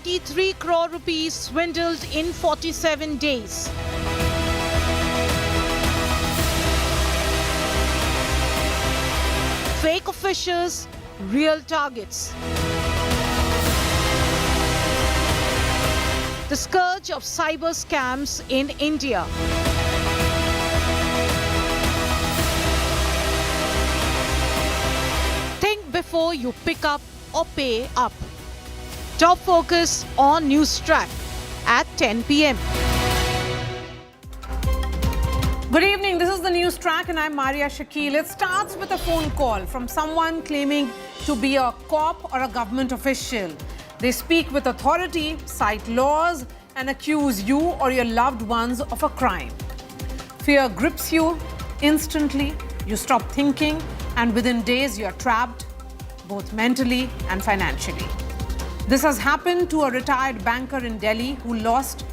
23 crore rupees swindled in 47 days. Fake officials, real targets. The scourge of cyber scams in India. Think before you pick up or pay up. Top focus on Newstrack at 10 p.m. Good evening, this is the Newstrack and I'm Marya Shakil. It starts with a phone call from someone claiming to be a cop or a government official. They speak with authority, cite laws and accuse you or your loved ones of a crime. Fear grips you instantly, you stop thinking and within days you are trapped, both mentally and financially. This has happened to a retired banker in Delhi who lost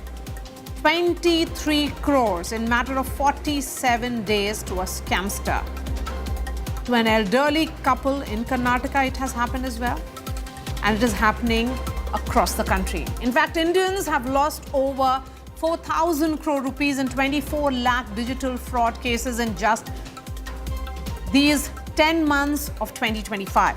23 crores in a matter of 47 days to a scamster. To an elderly couple in Karnataka, it has happened as well. And it is happening across the country. In fact, Indians have lost over 4,000 crore rupees in 24 lakh digital fraud cases in just these 10 months of 2025.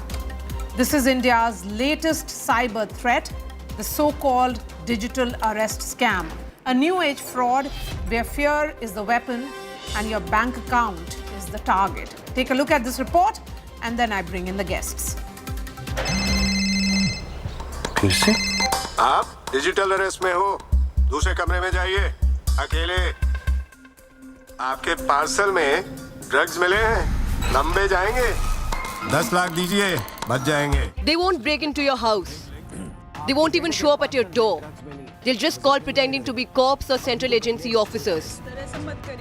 This is India's latest cyber threat, the so-called digital arrest scam. A new age fraud where fear is the weapon and your bank account is the target. Take a look at this report and then I bring in the guests. कैसे? आप digital arrest में हो, दूसरे कमरे में जाइए, अकेले। आपके पार्सल में ड्रग्स मिले हैं, लंबे जाएंगे। 10 लाख दीजिए, बच जाएंगे। They won't break into your house. They won't even show up at your door. They'll just call pretending to be cops or central agency officers.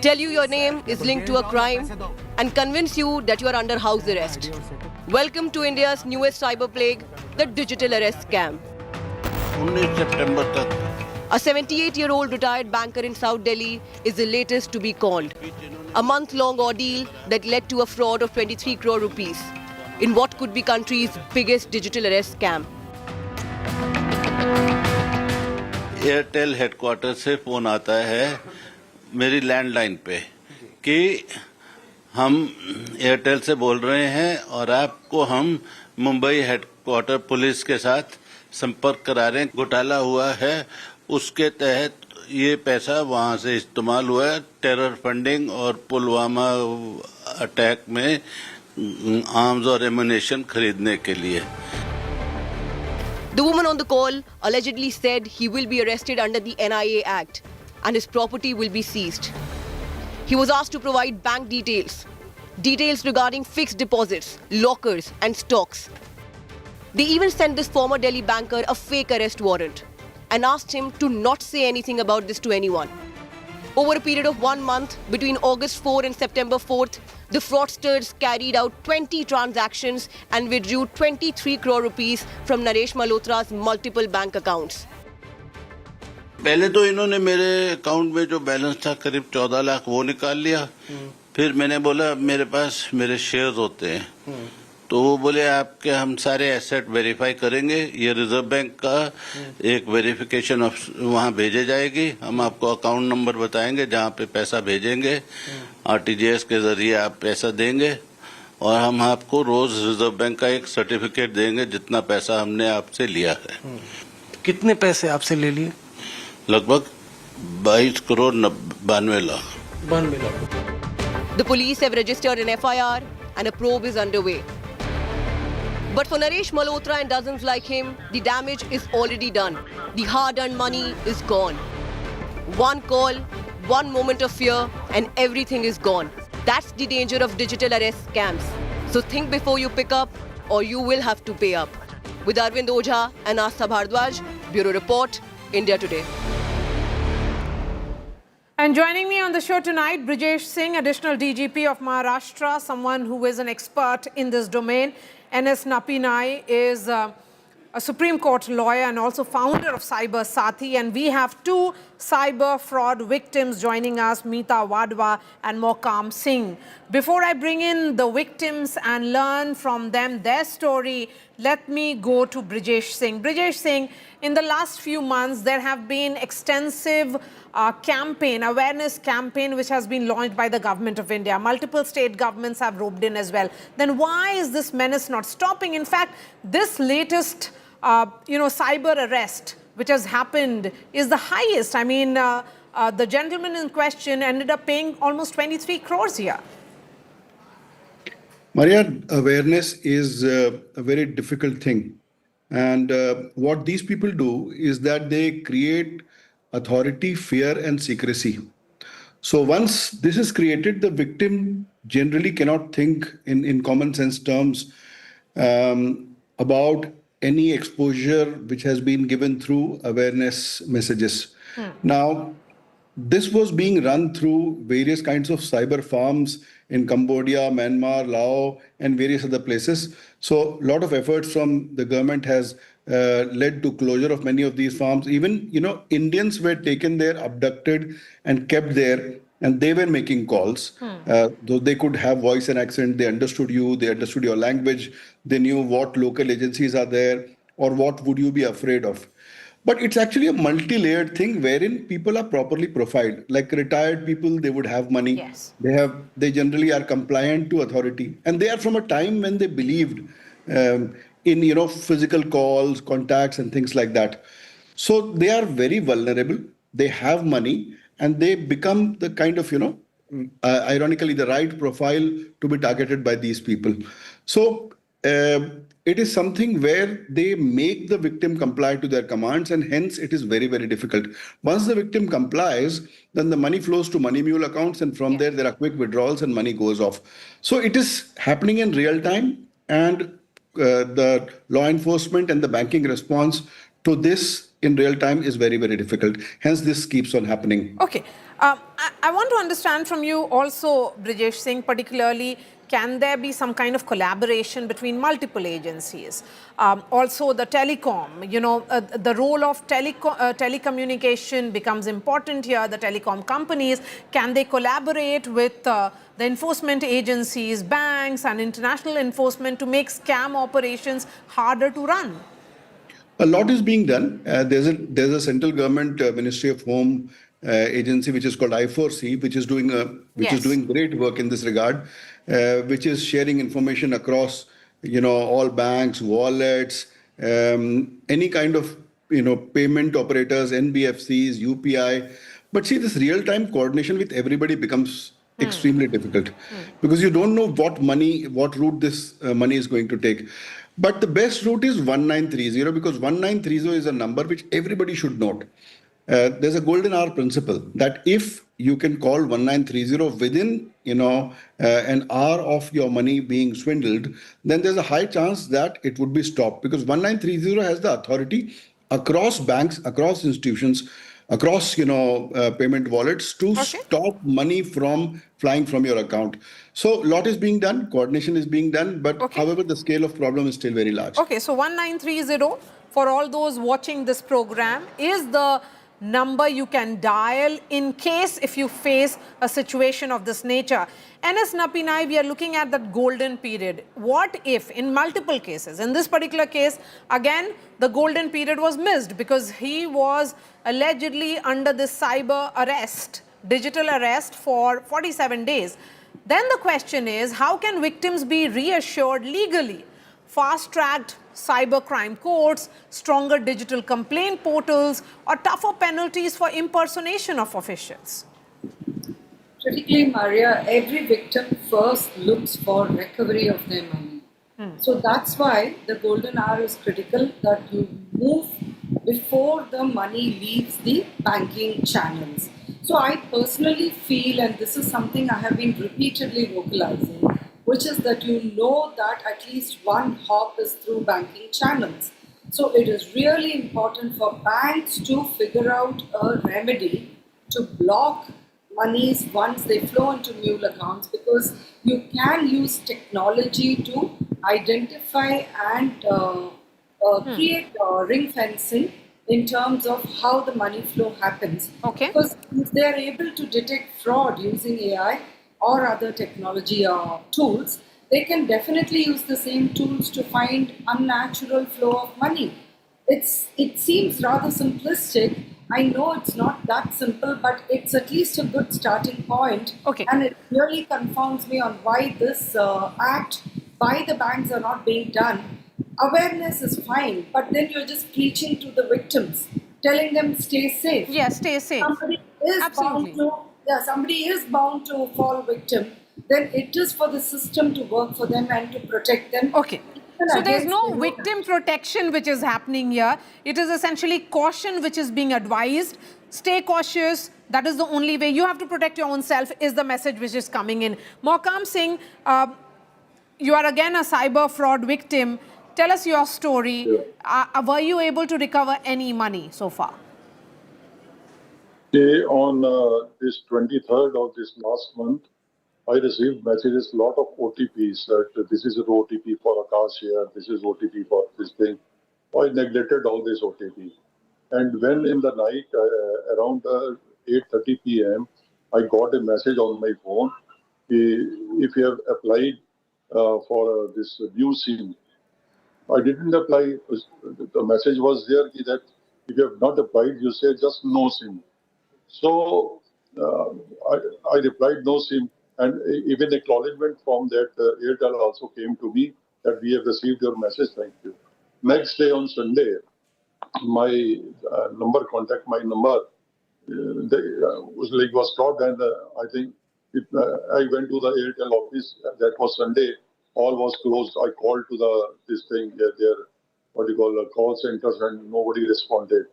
Tell you your name is linked to a crime and convince you that you are under house arrest. Welcome to India's newest cyber plague, the digital arrest scam. 19 सितंबर तक A 78-year-old retired banker in South Delhi is the latest to be called. A month-long ordeal that led to a fraud of 23 crore rupees in what could be country's biggest digital arrest scam. Airtel headquarter से phone आता है मेरी landline पे कि हम Airtel से बोल रहे हैं और आपको हम मुंबई हेडक्वार्टर पुलिस के साथ संपर्क करा रहे हैं। घोटाला हुआ है, उसके तहत ये पैसा वहां से इस्तेमाल हुआ है टेरर फंडिंग और पुलवामा अटैक में आर्म्स और एमुनेशन खरीदने के लिए। The woman on the call allegedly said he will be arrested under the NIA Act and his property will be seized. He was asked to provide bank details regarding fixed deposits, lockers and stocks. They even sent this former Delhi banker a fake arrest warrant and asked him to not say anything about this to anyone. Over a period of 1 month, between August 4 and September 4th, the fraudsters carried out 20 transactions and withdrew 23 crore rupees from Naresh Malhotra's multiple bank accounts. पहले तो इन्होंने मेरे account में जो balance था करीब 14 लाख वो निकाल लिया। फिर मैंने बोला मेरे पास मेरे शेयर्स होते हैं, तो वो बोले आपके हम सारे एसेट वेरीफाई करेंगे, ये रिजर्व बैंक का एक वेरिफिकेशन वहाँ भेजे जाएगी, हम आपको अकाउंट नंबर बताएंगे जहाँ पे पैसा भेजेंगे, आरटीजीएस के जरिए आप पैसा देंगे और हम आपको रोज रिजर्व बैंक का एक सर्टिफिकेट देंगे जितना पैसा हमने आपसे लिया है। कितने पैसे आपसे ले लिए? लगभग 22 crore 92 lakh. 92 lakh. The police have registered an FIR and a probe is underway. But for Naresh Malhotra and dozens like him, the damage is already done. The hard-earned money is gone. One call, one moment of fear, and everything is gone. That's the danger of digital arrest scams. So think before you pick up, or you will have to pay up. With Arvind Ojha and Astha Bhardwaj, Bureau Report, India Today. And joining me on the show tonight, Brijesh Singh, additional DGP of Maharashtra, someone who is an expert in this domain. N.S. Napinai is a Supreme Court lawyer and also founder of Cyber Sathi. And we have two cyber fraud victims joining us, Meeta Wadhwa and Mokam Singh. Before I bring in the victims and learn from them their story, let me go to Brijesh Singh. Brijesh Singh, in the last few months, there have been extensive awareness campaign, which has been launched by the government of India. Multiple state governments have roped in as well. Then why is this menace not stopping? In fact, this latest, cyber arrest, which has happened, is the highest. I mean, the gentleman in question ended up paying almost 23 crores here. Marya, awareness is a very difficult thing. And what these people do is that they create authority, fear, and secrecy. So once this is created, the victim generally cannot think in common sense terms about any exposure which has been given through awareness messages. Now, this was being run through various kinds of cyber farms in Cambodia, Myanmar, Laos, and various other places. So a lot of efforts from the government has led to closure of many of these farms. Even, Indians were taken there, abducted, and kept there, and they were making calls. Though they could have voice and accent, they understood you, they understood your language, they knew what local agencies are there, or what would you be afraid of. But it's actually a multi-layered thing wherein people are properly profiled. Like retired people, they would have money. Yes. They generally are compliant to authority. And they are from a time when they believed in, physical calls, contacts, and things like that. So they are very vulnerable. They have money, and they become the kind of, ironically, the right profile to be targeted by these people. So it is something where they make the victim comply to their commands, and hence it is very, very difficult. Once the victim complies, then the money flows to money mule accounts, and from there are quick withdrawals and money goes off. So it is happening in real time, and the law enforcement and the banking response to this in real time is very, very difficult. Hence, this keeps on happening. Okay. I want to understand from you also, Brijesh Singh, particularly, can there be some kind of collaboration between multiple agencies? Also, the telecom, the role of telecommunication becomes important here. The telecom companies, can they collaborate with the enforcement agencies, banks, and international enforcement to make scam operations harder to run? A lot is being done. There's a central government Ministry of Home agency which is called I4C, which is doing is doing great work in this regard, which is sharing information across all banks, wallets, any kind of payment operators, NBFCs, UPI. But see, this real-time coordination with everybody becomes extremely difficult because you don't know what route this money is going to take. But the best route is 1930 because 1930 is a number which everybody should note. There's a golden hour principle that if you can call 1930 within an hour of your money being swindled, then there's a high chance that it would be stopped because 1930 has the authority across banks, across institutions, across payment wallets to stop money from flying from your account. So a lot is being done, coordination is being done, but however the scale of problem is still very large. Okay, so 1930 for all those watching this program is the number you can dial in case if you face a situation of this nature. NS Napinai, we are looking at that golden period. What if in multiple cases, in this particular case, again, the golden period was missed because he was allegedly under this cyber arrest, digital arrest for 47 days. Then the question is, how can victims be reassured legally? Fast-tracked cybercrime courts, stronger digital complaint portals, or tougher penalties for impersonation of officials? Critically, Marya, every victim first looks for recovery of their money. So that's why the golden hour is critical, that you move before the money leaves the banking channels. So I personally feel, and this is something I have been repeatedly vocalizing, which is that that at least one hop is through banking channels. So it is really important for banks to figure out a remedy to block monies once they flow into mule accounts, because you can use technology to identify and create ring fencing in terms of how the money flow happens. Because if they are able to detect fraud using AI or other technology tools, they can definitely use the same tools to find unnatural flow of money. It seems rather simplistic. I know it's not that simple, but it's at least a good starting point. Okay. And it really confounds me on why this act by the banks are not being done. Awareness is fine, but then you're just preaching to the victims, telling them stay safe. Yes, stay safe. Somebody is Absolutely. somebody is bound to fall victim. Then it is for the system to work for them and to protect them. Okay. Even So there's against no the victim protection which is happening here. It is essentially caution which is being advised. Stay cautious. That is the only way. You have to protect your own self is the message which is coming in. Mohkam Singh, you are again a cyber fraud victim. Tell us your story. Were you able to recover any money so far? On this 23rd of this last month, I received messages, lot of OTPs that this is an OTP for a car share, this is OTP for this thing. I neglected all this OTP. And when in the night, around 8:30 p.m., I got a message on my phone, if you have applied for this new SIM. I didn't apply. The message was there that if you have not applied, you say just no SIM. So I replied no SIM, and even acknowledgement from that Airtel also came to me that we have received your message. Thank you. Next day on Sunday, my contact my number, was stopped, and I think I went to the Airtel office. That was Sunday. All was closed. I called to this thing, their call centers, and nobody responded.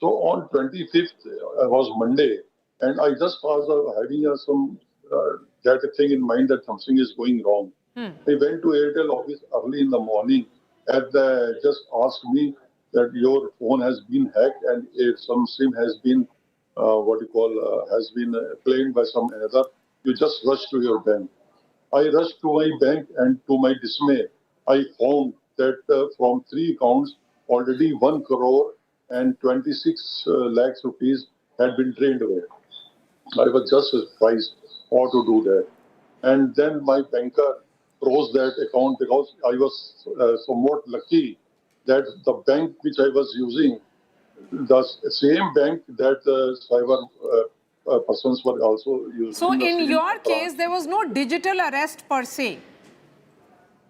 So on 25th was Monday, and I just was having some that thing in mind that something is going wrong. I went to Airtel office early in the morning, and they just asked me that your phone has been hacked and some SIM has been has been claimed by some another. You just rush to your bank. I rushed to my bank, and to my dismay, I found that from 3 accounts, already 1 crore and 26 lakhs rupees had been drained away. I was just surprised how to do that. And then my banker froze that account because I was somewhat lucky that the bank which I was using, the same bank that cyber persons were also using. So in your case, there was no digital arrest per se.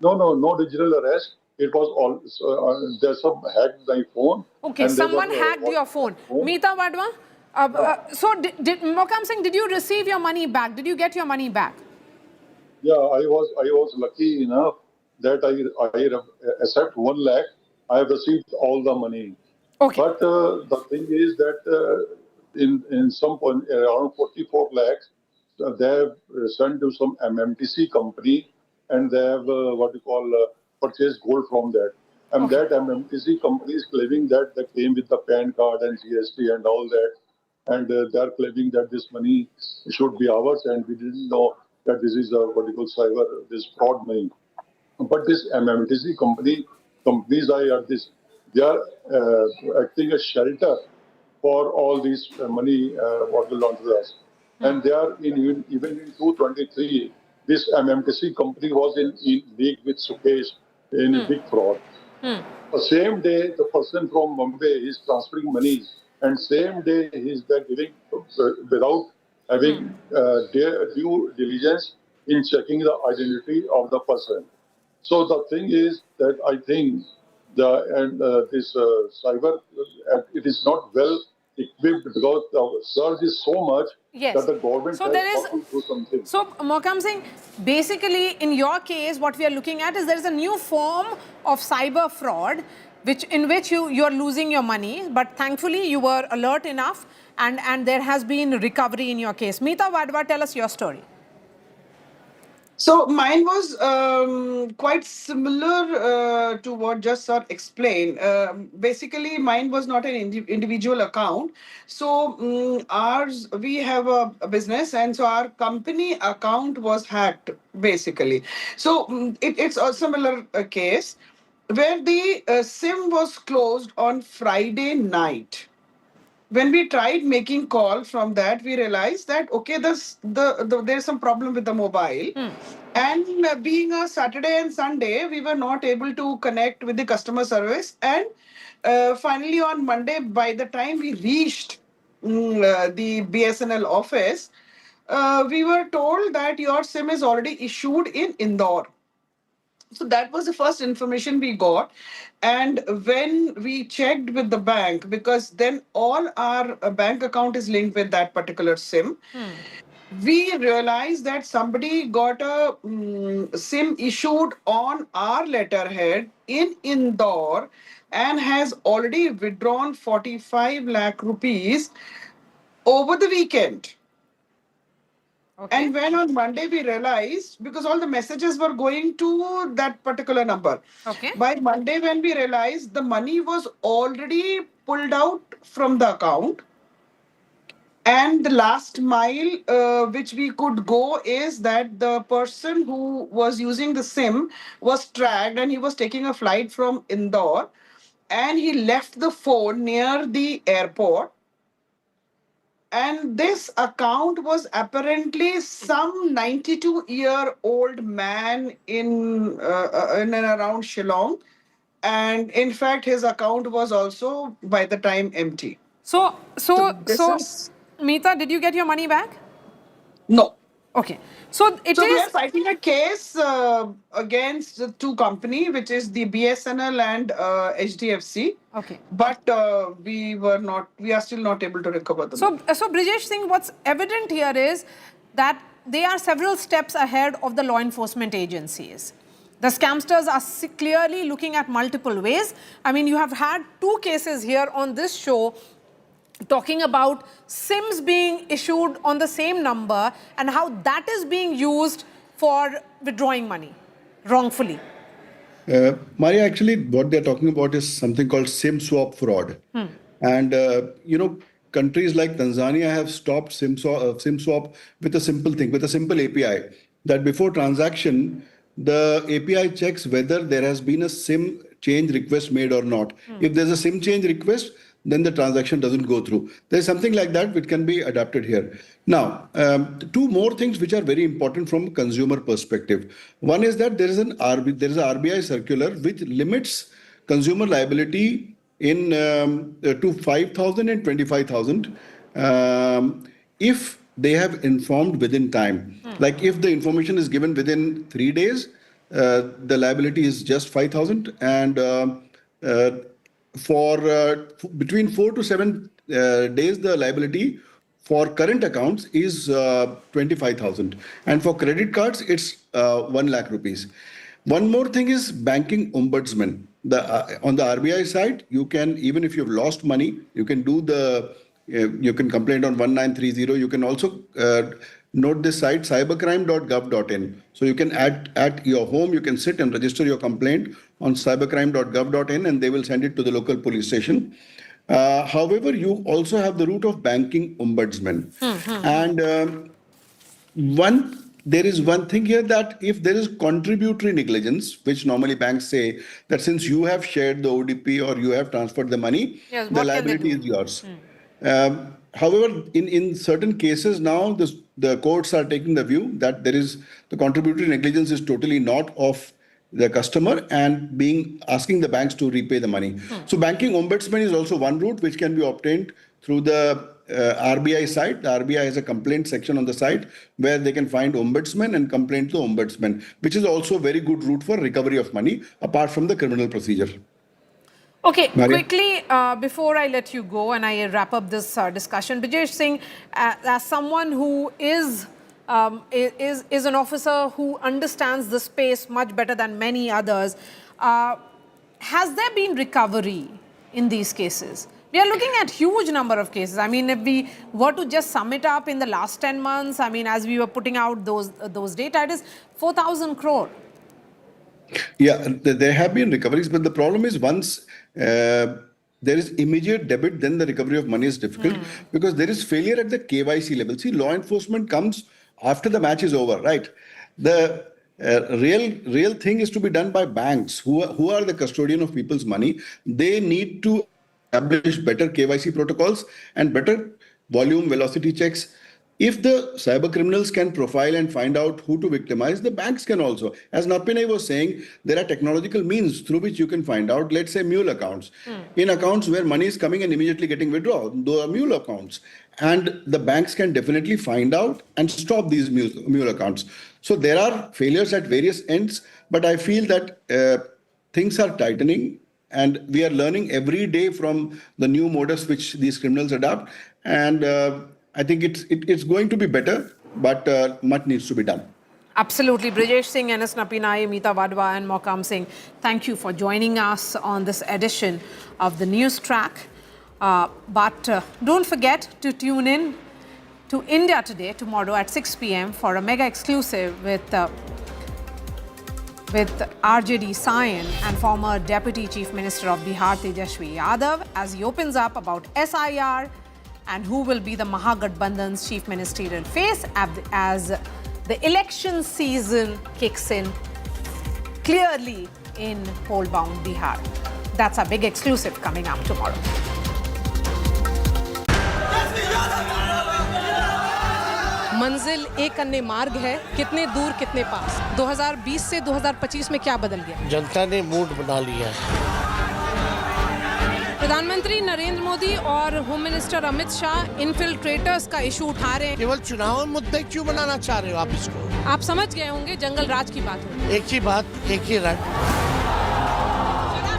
No digital arrest. It was all, there's some hacked my phone. Okay, someone hacked your phone. Meeta Wadhwa, so Mohkam Singh, did you receive your money back? Did you get your money back? Yeah, I was lucky enough that I except 1 lakh, I have received all the money. Okay. But the thing is that in some point around 44 lakhs, they have sent to some MMTC company, and they have purchased gold from that. And that MMTC company is claiming that they came with the PAN card and GST and all that. And they are claiming that this money should be ours, and we didn't know that this is this fraud money. But this MMTC companies they are acting as shelter for all these money what belongs to us. And they are even in 2023, this MMTC company was in league with Sukesh in a big fraud. The same day, the person from Mumbai is transferring money, and same day he's giving without having due diligence in checking the identity of the person. So the thing is that I think this cyber it is not well equipped because the surge is so much that the government has got to do something. So Mohkam Singh, basically in your case, what we are looking at is there is a new form of cyber fraud, in which you are losing your money, but thankfully you were alert enough, and there has been recovery in your case. Meeta Wadhwa, tell us your story. So mine was quite similar to what just sir explained. Basically, mine was not an individual account. So we have a business, and so our company account was hacked, basically. So it's a similar case where the SIM was closed on Friday night. when we tried making call from that, we realized that okay, there's some problem with the mobile, and being a Saturday and Sunday, we were not able to connect with the customer service, and finally on Monday, by the time we reached the BSNL office, we were told that your SIM is already issued in Indore. So that was the first information we got. And when we checked with the bank, because then all our bank account is linked with that particular SIM, we realized that somebody got a SIM issued on our letterhead in Indore and has already withdrawn 45 lakh rupees over the weekend. Okay. And when on Monday we realized, because all the messages were going to that particular number. Okay. By Monday, when we realized the money was already pulled out from the account, and the last mile which we could go is that the person who was using the SIM was tracked and he was taking a flight from Indore and he left the phone near the airport, and this account was apparently some 92-year-old man in and around Shillong. And in fact, his account was also by the time empty. So, This is Meeta, did you get your money back? no. Okay. So it So we is. are fighting a case against the two company, which is the BSNL and HDFC. Okay. But we are still not able to recover the money. So Brijesh Singh, what's evident here is that they are several steps ahead of the law enforcement agencies. The scamsters are clearly looking at multiple ways. I mean, you have had two cases here on this show talking about SIMs being issued on the same number and how that is being used for withdrawing money wrongfully. Maria, actually, what they're talking about is something called SIM swap fraud. And, countries like Tanzania have stopped SIM swap with a simple thing, with a simple API, that before transaction, the API checks whether there has been a SIM change request made or not. If there's a SIM change request, then the transaction doesn't go through. There's something like that which can be adapted here. Now, two more things which are very important from a consumer perspective. One is that there is an RBI circular which limits consumer liability in to 5,000 and 25,000 if they have informed within time. Like if the information is given within 3 days, the liability is just 5,000, and for between 4 to 7 days, the liability for current accounts is 25,000, and for credit cards, it's 1 lakh rupees. One more thing is banking ombudsman. On the RBI side, you can, even if you've lost money, you can do you can complain on 1930. You can also note this site cybercrime.gov.in. So you can at your home, you can sit and register your complaint on cybercrime.gov.in, and they will send it to the local police station. However, you also have the route of banking ombudsman. And there is one thing here, that if there is contributory negligence, which normally banks say that since you have shared the ODP or you have transferred the money, Yes, the liability is yours. However, in certain cases now, the courts are taking the view that the contributory negligence is totally not of the customer and asking the banks to repay the money. So banking ombudsman is also one route which can be obtained through the RBI site. The RBI has a complaint section on the site where they can find ombudsman and complain to the ombudsman, which is also a very good route for recovery of money apart from the criminal procedure. Okay, Marya? quickly, before I let you go and I wrap up this discussion, Brijesh Singh, as someone who is an officer who understands the space much better than many others, has there been recovery in these cases? We are looking at huge number of cases. I mean, if we were to just sum it up in the last 10 months, I mean, as we were putting out those data, it is 4,000 crore. Yeah, there have been recoveries, but the problem is once there is immediate debit, then the recovery of money is difficult because there is failure at the KYC level. See, law enforcement comes after the match is over, right? The real thing is to be done by banks who are the custodian of people's money. They need to establish better KYC protocols and better volume velocity checks. If the cyber criminals can profile and find out who to victimize, the banks can also. As Narpinay was saying, there are technological means through which you can find out, let's say, mule accounts. In accounts where money is coming and immediately getting withdrawn, those are mule accounts. And the banks can definitely find out and stop these mule accounts. So there are failures at various ends, but I feel that things are tightening. And we are learning every day from the new modus which these criminals adopt. And I think it's going to be better, but much needs to be done. Absolutely. Brijesh Singh, N.S. Napinai, Meeta Wadhwa and Mokam Singh, thank you for joining us on this edition of the Newstrack. But don't forget to tune in to India Today tomorrow at 6 p.m. for a mega exclusive with RJD Sayan and former Deputy Chief Minister of Bihar Tejashwi Yadav as he opens up about SIR and who will be the Mahagathbandhan's chief ministerial face as the election season kicks in clearly in poll-bound Bihar. That's a big exclusive coming up tomorrow. मंजिल एक अन्य मार्ग है, कितने दूर कितने पास। 2020 से 2025 में क्या बदल गया? जनता ने मूड बना लिया है। प्रधानमंत्री नरेंद्र मोदी और home minister Amit Shah infiltrators का इशू उठा रहे हैं। केवल चुनाव मुद्दे क्यों बनाना चाह रहे हो आप इसको? आप समझ गए होंगे जंगल राज की बात हो। एक ही बात, एक ही रंग।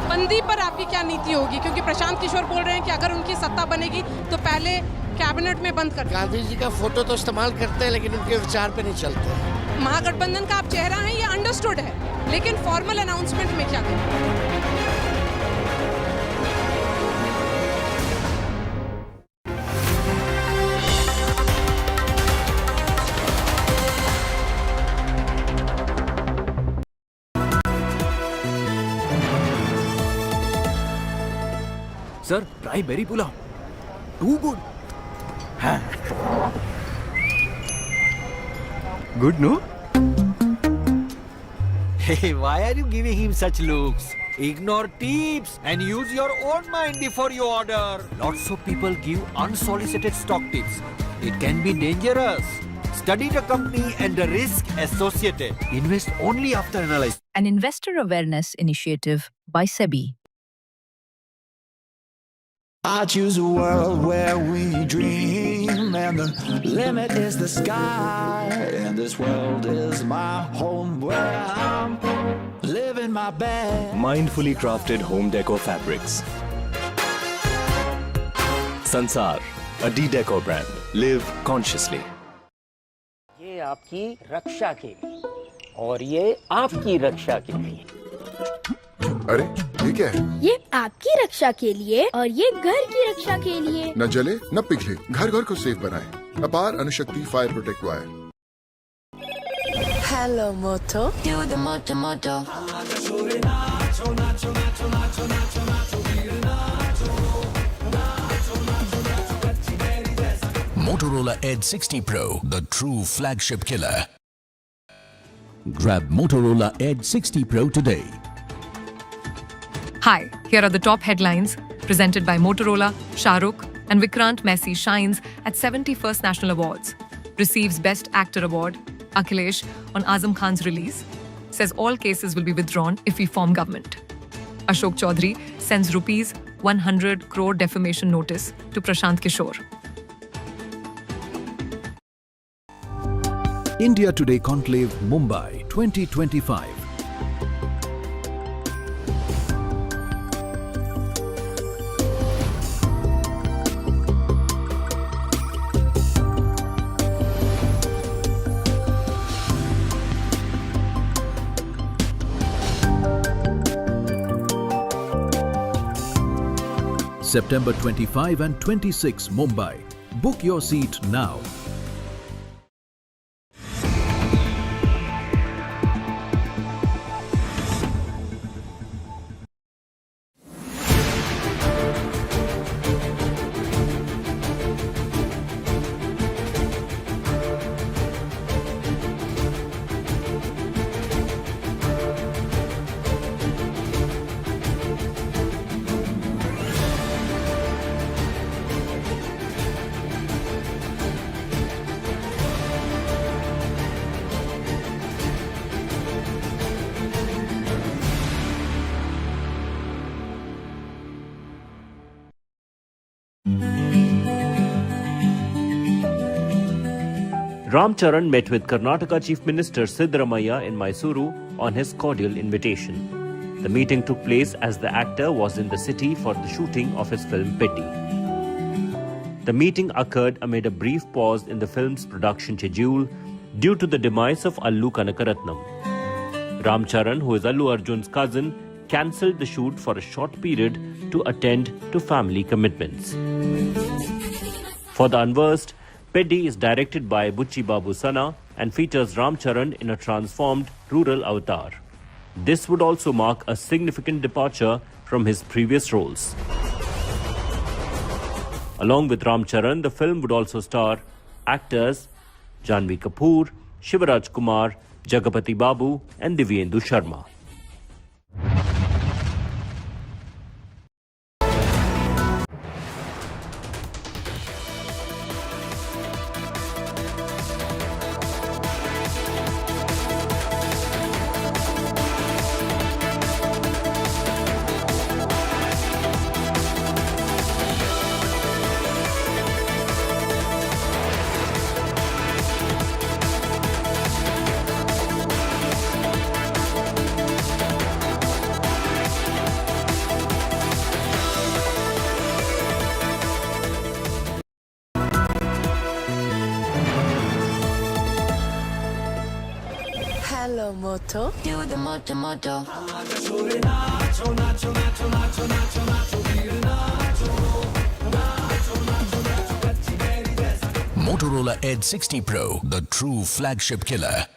बंदी पर आपकी क्या नीति होगी? क्योंकि प्रशांत किशोर बोल रहे हैं कि अगर उनकी सत्ता बनेगी तो पहले कैबिनेट में बंद कर। गांधी जी का फोटो तो इस्तेमाल करते हैं लेकिन उनके विचार पे नहीं चलते। महागठबंधन का आप चेहरा है, ये अंडरस्टूड है, लेकिन फॉर्मल अनाउंसमेंट में क्या करें? Sir, try berry pulao. Too good. Good, no? Hey, why are you giving him such looks? Ignore tips and use your own mind before you order. Lots of people give unsolicited stock tips. It can be dangerous. Study the company and the risk associated. Invest only after analyzing. An investor awareness initiative by SEBI. I choose a world where we dream and the limit is the sky, and this world is my home where I'm living my best. Mindfully crafted home decor fabrics. Sansar, a D-Decor brand. Live consciously. ये आपकी रक्षा के लिए और ये आपकी रक्षा के लिए। अरे ये क्या है? ये आपकी रक्षा के लिए और ये घर की रक्षा के लिए। न जले न पिघले, घर घर को सेफ बनाएं। Apar Anushakti fire protect wire. Hello moto. Do the moto moto. Motorola Edge 60 Pro, the true flagship killer. Grab Motorola Edge 60 Pro today. Hi, here are the top headlines presented by Motorola. Shah Rukh and Vikrant Messi shines at 71st National Awards. Receives Best Actor Award. Akhilesh on Azam Khan's release. Says all cases will be withdrawn if we form government. Ashok Chaudhary sends rupees 100 crore defamation notice to Prashant Kishore. India Today Conclave Mumbai 2025. September 25 and 26 Mumbai. Book your seat now. Ramcharan met with Karnataka Chief Minister Siddaramaiah in Mysuru on his cordial invitation. The meeting took place as the actor was in the city for the shooting of his film Petty. The meeting occurred amid a brief pause in the film's production schedule due to the demise of Allu Kanakaratnam. Ramcharan, who is Allu Arjun's cousin, cancelled the shoot for a short period to attend to family commitments. For the unversed, Peddi is directed by Bucci Babu Sana and features Ramcharan in a transformed rural avatar. This would also mark a significant departure from his previous roles. Along with Ramcharan, the film would also star actors Janhvi Kapoor, Shivaraj Kumar, Jagapati Babu and Divyendu Sharma. Hello, Moto. Do the moto moto. Motorola Edge 60 Pro, the true flagship killer.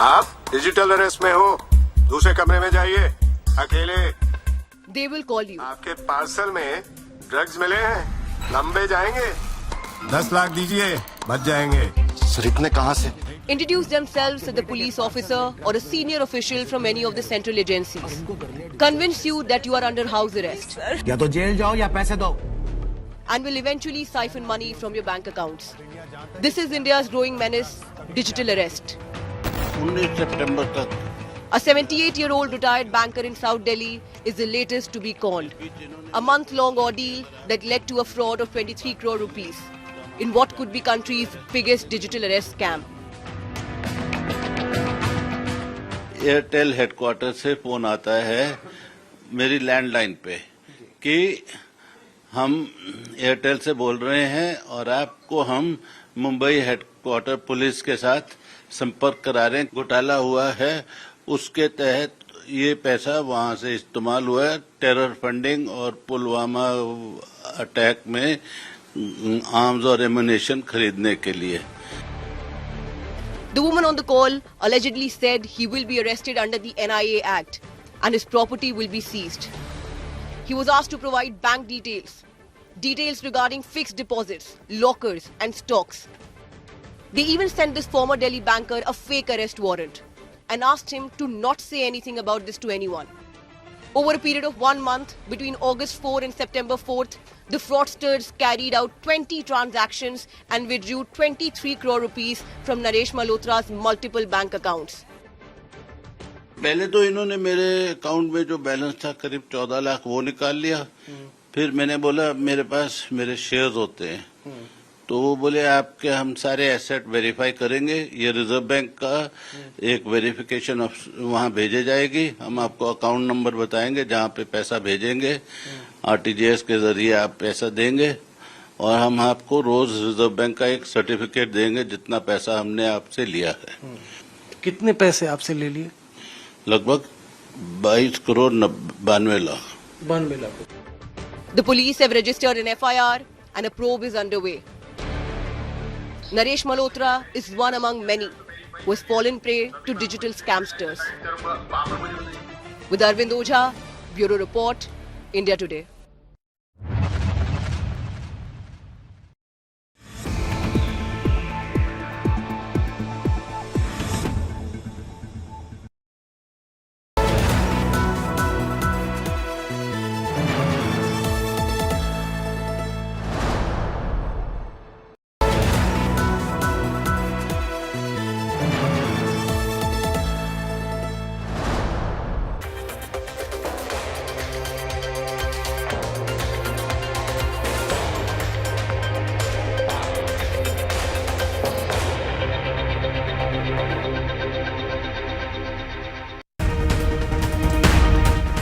आप digital arrest में हो, दूसरे कमरे में जाइए, अकेले। They will call you. आपके parcel में ड्रग्स मिले हैं, लंबे जाएंगे। 10 लाख दीजिए, बच जाएंगे। सर इतने कहाँ से? Introduce themselves as a police officer or a senior official from any of the central agencies. Convince you that you are under house arrest. या तो जेल जाओ या पैसे दो. And will eventually siphon money from your bank accounts. This is India's growing menace, digital arrest. 19 सितंबर तक A 78-year-old retired banker in South Delhi is the latest to be called. A month-long ordeal that led to a fraud of 23 crore rupees in what could be country's biggest digital arrest scam. Airtel headquarter से phone आता है मेरी landline पे कि हम Airtel से बोल रहे हैं और आपको हम मुंबई हेडक्वार्टर पुलिस के साथ संपर्क करा रहे हैं। घोटाला हुआ है, उसके तहत ये पैसा वहां से इस्तेमाल हुआ है टेरर फंडिंग और पुलवामा अटैक में आर्म्स और एमुनेशन खरीदने के लिए। The woman on the call allegedly said he will be arrested under the NIA Act and his property will be seized. He was asked to provide bank details regarding fixed deposits, lockers and stocks. They even sent this former Delhi banker a fake arrest warrant and asked him to not say anything about this to anyone. Over a period of 1 month, between August 4 and September 4th, the fraudsters carried out 20 transactions and withdrew 23 crore rupees from Naresh Malhotra's multiple bank accounts. पहले तो इन्होंने मेरे account में जो balance था करीब 14 लाख वो निकाल लिया। फिर मैंने बोला मेरे पास मेरे शेयर्स होते हैं, तो वो बोले आपके हम सारे एसेट वेरीफाई करेंगे, ये रिजर्व बैंक का एक वेरिफिकेशन वहाँ भेजे जाएगी, हम आपको अकाउंट नंबर बताएंगे जहाँ पे पैसा भेजेंगे, आरटीजीएस के जरिए आप पैसा देंगे और हम आपको रोज रिजर्व बैंक का एक सर्टिफिकेट देंगे जितना पैसा हमने आपसे लिया है। कितने पैसे आपसे ले लिए? लगभग 22 crore 92 lakh. 92 lakh. The police have registered an FIR and a probe is underway. Naresh Malhotra is one among many who has fallen prey to digital scamsters. With Arvind Ojha, Bureau Report, India Today.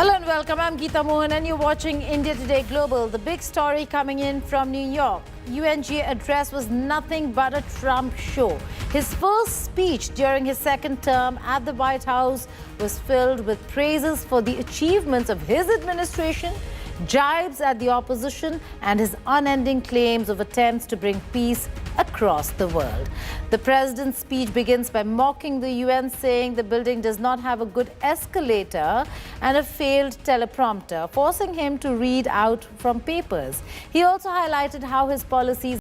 Hello and welcome. I'm Geeta Mohan and you're watching India Today Global. The big story coming in from New York. UNGA address was nothing but a Trump show. His first speech during his second term at the White House was filled with praises for the achievements of his administration, jibes at the opposition, and his unending claims of attempts to bring peace across the world. The president's speech begins by mocking the UN, saying the building does not have a good escalator and a failed teleprompter, forcing him to read out from papers. He also highlighted how his policies